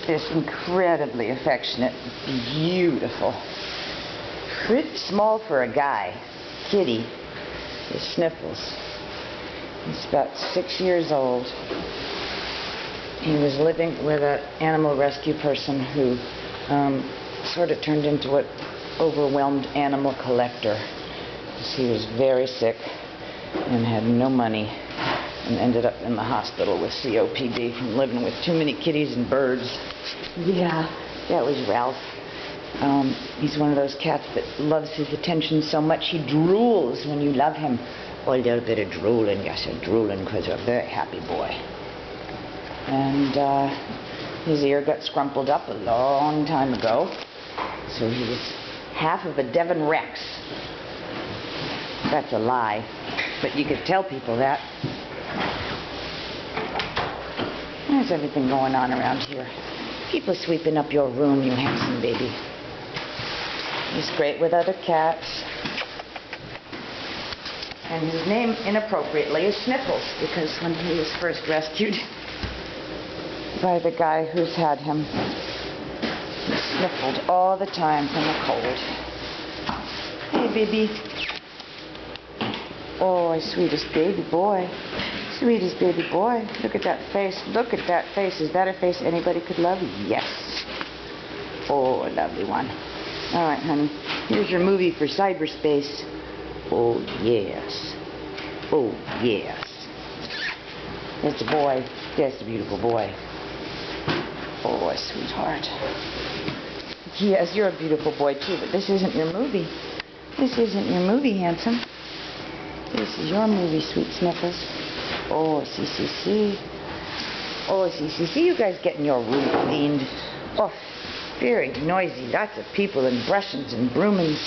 this incredibly affectionate, beautiful, pretty small for a guy, kitty is Sniffles. He's about 6 years old. He was living with an animal rescue person who sort of turned into an overwhelmed animal collector. He was very sick and had no money and ended up in the hospital with COPD from living with too many kitties and birds. Yeah, that was Ralph. He's one of those cats that loves his attention so much he drools when you love him. Oh, a little bit of drooling. Yes, a drooling because you're a very happy boy. And his ear got scrumpled up a long time ago, so he was half of a Devon Rex. That's a lie, but you could tell people that. There's everything going on around here. People sweeping up your room, you handsome baby. He's great with other cats. And his name, inappropriately, is Sniffles, because when he was first rescued by the guy who's had him, he sniffled all the time from the cold. Hey, baby. Oh, sweetest baby boy. Sweetest baby boy. Look at that face. Look at that face. Is that a face anybody could love? Yes. Oh, a lovely one. All right, honey. Here's your movie for cyberspace. Oh, yes. Oh, yes. It's a boy. That's a beautiful boy. Oh, a sweetheart. Yes, you're a beautiful boy, too, but this isn't your movie. This isn't your movie, handsome. This is your movie, sweet Sniffles. Oh, CCC. Oh, CCC, you guys getting your room cleaned. Oh, very noisy. Lots of people and brushings and broomings.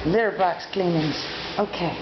Litter box cleanings. Okay.